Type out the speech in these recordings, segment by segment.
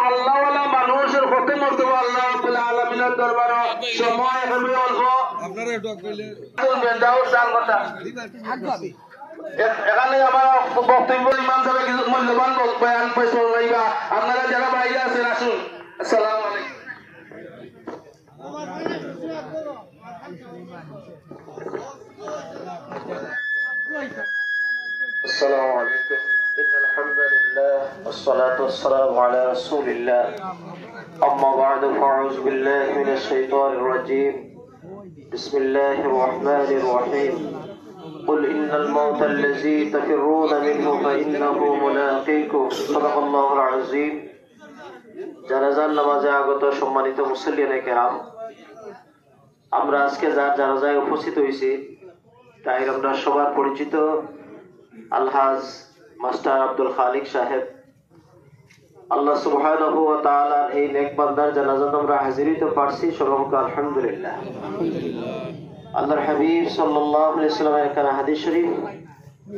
আল্লাহওয়ালা মানুষের হতে মর্তবা আল্লাহ রাব্বুল আলামিনের দরবারে সময় হবে অল্প আপনারা একটু কইলে দাও চার কথা এখানে আমার বক্তব্য ইমাম সাহেব কিছু মূল্যবান বয়ান পেশ করবেন আপনারা যারা বাইরে আছেন আসুন আসসালামু আলাইকুম السلام عليكم إن الحمد لله والصلاة والسلام على رسول الله أما بعد فأعوذ بالله من الشيطان الرجيم بسم الله الرحمن الرحيم قل إن الموت الذي تفرون منه فإنه ملاقيكم صدق الله العظيم জানাজার নামাজে আগত সম্মানিত মুসল্লিয়ানে কেরাম আমরা আজকে যার জানাজায় উপস্থিত হয়েছি তাই আমরা সবার পরিচিত আলহাজ মাস্টার আব্দুল খালিক সাহেব আল্লাহ সুবহানাহু ওয়া তাআলার এই নেক বান্দার জানাজাতে আমরা হাজির হতে পারছি সর্বমুখে আলহামদুলিল্লাহ আল্লাহর হাবিব সাল্লাল্লাহু আলাইহি ওয়াসাল্লামের কানা হাদিস শরীফ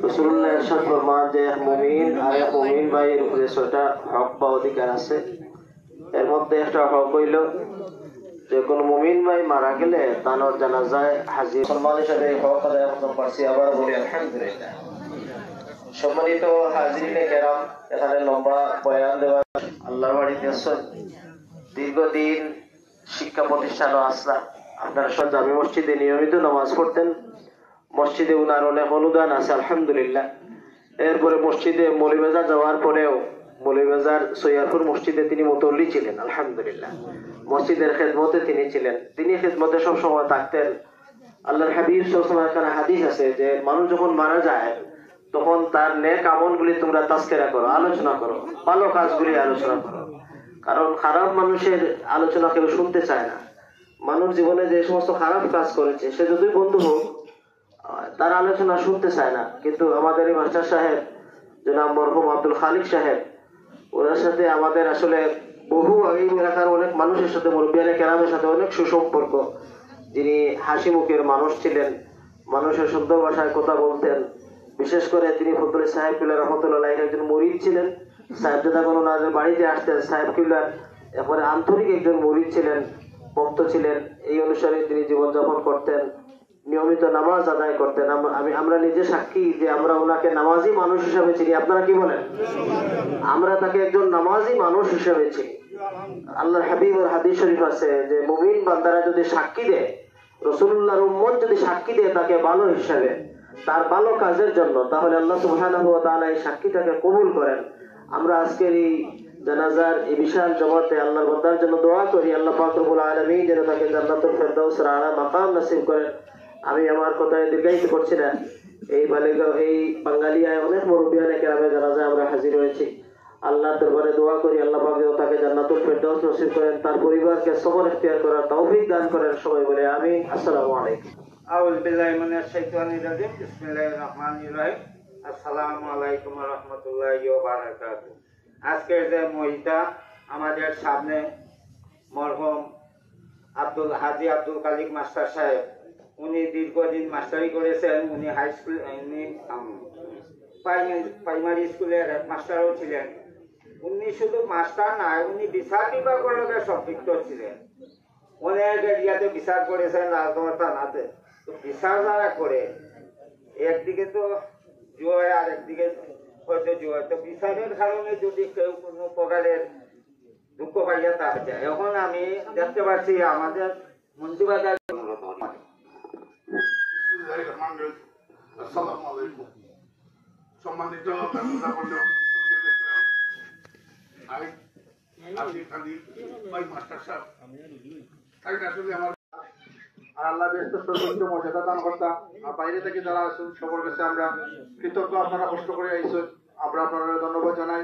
রাসূলুল্লাহ ইরশাদ ফরমান যে এক মুমিন আর এক মুমিন ভাইয়ের উপরে ছয়টা হক বা অধিকার আছে এর মধ্যে একটা হক হইল যে কোন মুমিন ভাই মারা গেলে তার জানাজায় হাজির মুসলমান হিসেবে হক আদায় করতে পারছি আবার বলি আলহামদুলিল্লাহ সম্মানিত হাজিরিনে কেরাম এখানে লম্বা বয়ান দেওয়া আল্লাহর বাড়িতে আসছেন দীর্ঘদিন শিক্ষা প্রতিষ্ঠানও আসলাম আপনারা সব জামি মসজিদে নিয়মিত নামাজ পড়তেন মসজিদে উনার অনেক অনুদান আছে আলহামদুলিল্লাহ এরপরে মসজিদে মৌলভীবাজার যাওয়ার পরেও মৌলভীবাজার সৈয়ারপুর মসজিদে তিনি মুতল্লি ছিলেন আলহামদুলিল্লাহ মসজিদের খেদমতে তিনি ছিলেন তিনি খেদমতে সবসময় থাকতেন আল্লাহর হাবিব সাল্লাল্লাহু আলাইহি ওয়াসাল্লামের হাদিস আছে যে মানুষ যখন মারা যায় তখন তার নেক আমলগুলি তোমরা তাজকিরা করো আলোচনা করো ভালো কাজগুলি আলোচনা করো কারণ খারাপ মানুষের আলোচনা কেউ শুনতে চায় না মানুষ জীবনে যে সমস্ত খারাপ কাজ করেছে সে যতই বন্ধু হোক তার আলোচনা শুনতে চায় না কিন্তু আমাদের এই মাস্টার সাহেব জনাব মরহুম আব্দুল খালিক সাহেব ওনার সাথে আমাদের আসলে বহু এই এলাকার অনেক মানুষের সাথে মুরব্বিয়ানে কেরামের সাথে অনেক সুসম্পর্ক যিনি হাসি মুখের মানুষ ছিলেন মানুষের সুন্দর ভাষায় কথা বলতেন বিশেষ করে তিনি ফজলুল সাহেব কিবলা রহমাতুল্লাহ একজন মুরিদ ছিলেন সাহেবজাদা কোন ওনাদের বাড়িতে আসতেন সাহেব কিবলার এরপরে আন্তরিক একজন মুরিদ ছিলেন ভক্ত ছিলেন এই অনুসারে তিনি জীবনযাপন করতেন নিয়মিত নামাজ আদায় করতেন আমরা নিজে সাক্ষী যে আমরা ওনাকে নামাজি মানুষ হিসেবে চিনি আপনারা কি বলেন আমরা তাকে একজন নামাজি মানুষ হিসেবে চিনি আল্লাহর হাবিবের হাদিস শরীফ আছে যে মুমিন বান্দারা যদি সাক্ষী দেয় রাসূলুল্লাহর উম্মত যদি সাক্ষী দেয় তাকে ভালো হিসেবে তার ভালো কাজের জন্য তাহলে আল্লাহ সুবহানাহু ওয়া তাআলা এই সাক্ষীটাকে কবুল করেন আমরা আজকের এই জানাজার এই বিশাল জগতে আল্লাহর বান্দার জন্য দোয়া করি আল্লাহ পাক রব্বুল আলামিন যেন তাকে জান্নাতুল ফেরদাউসের আলা মাকাম নসিব করেন আমি আমার কথায় দীর্ঘায়িত করছি না এই বাঙালিয়ায় অনেক মুরব্বিয়ানে কেরামে জানাজায় আমরা হাজির হয়েছি আল্লাহর দরবারে দোয়া করি আল্লাহ পাক যেন তাকে জান্নাতুল ফেরদাউস নসিব করেন তার পরিবারকে সবর ইখতিয়ার করার তৌফিক দান করেন সবাই বলে আমিন আসসালামু আলাইকুম আউযু বিল্লাহি মিনাশ শাইতানির রাজিম বিসমিল্লাহির রহমানির রহিম আসসালামু আলাইকুম ওয়া রাহমাতুল্লাহি ওয়া বারাকাতুহু আজকের যে মহিলা আমাদের সামনে মরহুম হাজী আব্দুল খালিক মাস্টার সাহেব উনি দীর্ঘদিন মাস্টারি করেছেন উনি হাই স্কুল প্রাইমারি স্কুলের হেডমাস্টারও ছিলেন উনি শুধু মাস্টার নয় উনি বিচার বিভাগের লগে সম্পৃক্ত ছিলেন অনেক এরিয়াতে বিচার করেছেন রাজনগর থানাতে তো বিচার যারা করে একদিকে তো জয় আর একদিকে হয়তো জয় তো বিচারের কারণে যদি কেউ কোনো প্রকারের দুঃখ পাইয়া থাকে এখন আমি দেখতে পাচ্ছি আমাদের মন্ত্রীবাজার সম্মানিত আল্লাহ ব্যস্ত সর্বোচ্চ মর্যাদা দান করতাম আর বাইরে থেকে যারা আছেন সবার কাছে আমরা কৃতজ্ঞ আপনারা কষ্ট করে আইসেন আমরা আপনাদের ধন্যবাদ জানাই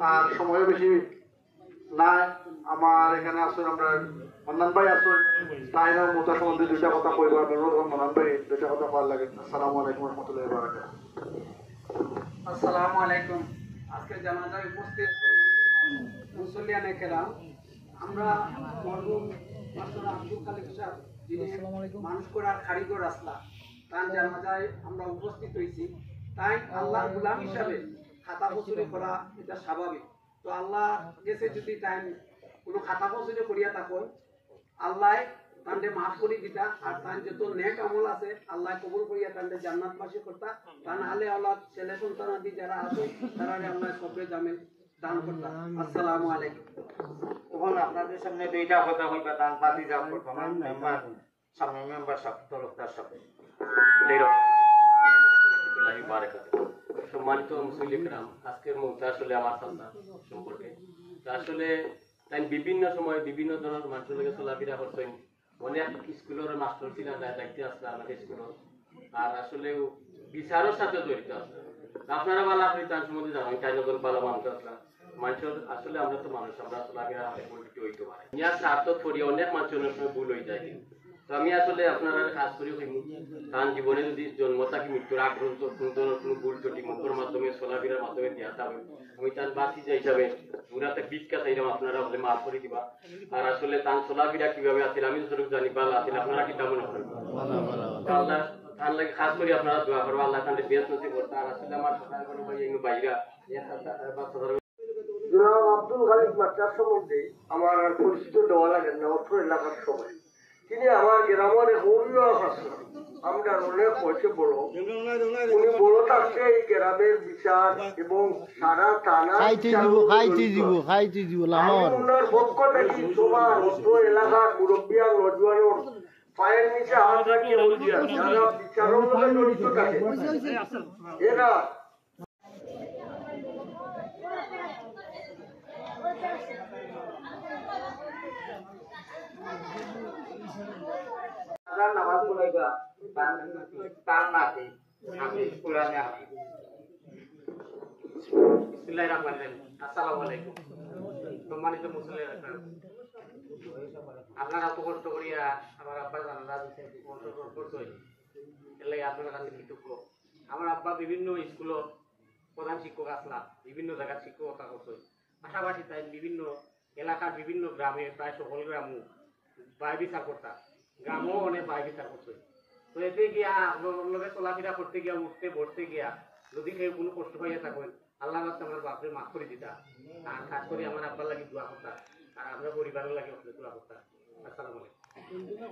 আর সময়ও বেশি নাই আমার এখানে আসুন আমরা মন্নান ভাই আসুন তাই না মোতা সম্বন্ধে দুইটা কথা কইব মন্নান ভাই দুইটা কথা ভালো লাগে আসসালামু আলাইকুম রহমতুল্লাহ বারাকাতুহু আসসালামু আলাইকুম আজকে জানাজায় উপস্থিত মুসল্লিয়ানে কেরাম আমরা মরহুম মাস্টার আব্দুল খালিক সাহেব যিনি মানুষ করার কারিগর আসলা তার জানাজায় আমরা উপস্থিত হয়েছি তাই আল্লাহর গোলাম হিসাবে খাতা বসুরি করা এটা স্বাভাবিক তো আল্লাহ গেছে যদি টাইম কোনো খাতা পছন্দ করিয়া থাকো আল্লাহ তান্ডে মাফ করি দিতা আর তার যত নেক আমল আছে আল্লাহ কবুল করিয়া তান্ডে জান্নাতবাসী করতা তা নাহলে আল্লাহ ছেলে সন্তান আদি যারা আছে তারা আল্লাহ সবরে জামেন দান করতা। আসসালামু আলাইকুম। তখন আপনাদের সামনে দুইটা কথা হইবা দান পাতি যাব বর্তমান মেম্বার সামনে মেম্বার সব তরফদার সাথে সম্মানিত মুসলিম আজকের মুহূর্তে আসলে আমার সন্তান সম্পর্কে আসলে তাই বিভিন্ন সময় বিভিন্ন ধরনের মানুষের লগে চলাফেরা করছেন অনেক স্কুলের মাস্টার ছিলেন দায়িত্বে আসলে আমাদের স্কুলের আর আসলে বিচারের সাথে জড়িত আছে আপনারা ভালো আপনি তার সম্বন্ধে জানেন চাইনগর ভালো মানুষ আসলাম মানুষের আসলে আমরা তো মানুষ আমরা চলাফেরা পরিচিত হইতে পারে ইয়ার স্বার্থ করি অনেক মানুষের অনেক সময় ভুল হয়ে যায় তো আমি আসলে আপনারা কাজ করি তার জীবনে যদি জন্ম থাকি মৃত্যুর আগ পর্যন্ত কোনো ভুল ত্রুটি মুখের মাধ্যমে চলাফেরার মাধ্যমে দেওয়া যাবে আমি তার বাসিজা হিসাবে পুরাতে ভিক্ষা চাইলাম আপনারা হলে মাফ করে দিবা আর আসলে তার চলাফেরা কিভাবে আছে আমি যতটুকু জানি ভালো আছে আপনারা কি তেমন আল্লাহ তার লাগে খাস করে আপনারা দোয়া করবো আল্লাহ তাহলে বেশ নসিব করতে আর আসলে আমার বাইরা জনাব আব্দুল খালিক মাস্টার সম্বন্ধে আমার আর পরিচিত দেওয়া লাগে না অত্র এলাকার সবাই তিনি আমার গ্রামের অভিভাবক আছেন আমরা অনেক হয়েছে বড় উনি বড় থাকতে এই গ্রামের বিচার এবং সারা টানা ওনার পক্ষ থেকে সবার অত্র এলাকার মুরব্বিয়া নজওয়ানোর পায়ের নিচে হাত রাখিয়ে বলছিলেন যারা বিচারের মধ্যে জড়িত থাকে এরা নামাজ পড়াইবা তার নাতে আমি কোরআনে আমি বিসমিল্লাহির রহমানির রহিম। আসসালামু আলাইকুম সম্মানিত মুসলিম আপনারা তো কষ্ট করিয়া আমার আব্বা জানালা অংশগ্রহণ করতে হয়েছে এর লাগে আপনার কাছে কৃতজ্ঞ। আমার আব্বা বিভিন্ন স্কুলত প্রধান শিক্ষক আসলা বিভিন্ন জায়গায় শিক্ষকতা করতে পাশাপাশি তাই বিভিন্ন এলাকার বিভিন্ন গ্রামে প্রায় সকল গ্রামও বায় বিচার করতা গ্রামও অনেক বায় বিচার করতে তো এতে গিয়া লোকে চলাফেরা করতে গিয়া উঠতে বসতে গিয়া যদি কেউ কোনো কষ্ট পাইয়া থাকেন আল্লাহ আমার বাপরে মাফ করে দিতা আর খাস করে আমার আব্বার লাগে দোয়া করতা আর আমরা পরিবারের লাগে দোয়া করতাম। আসসালামু আলাইকুম।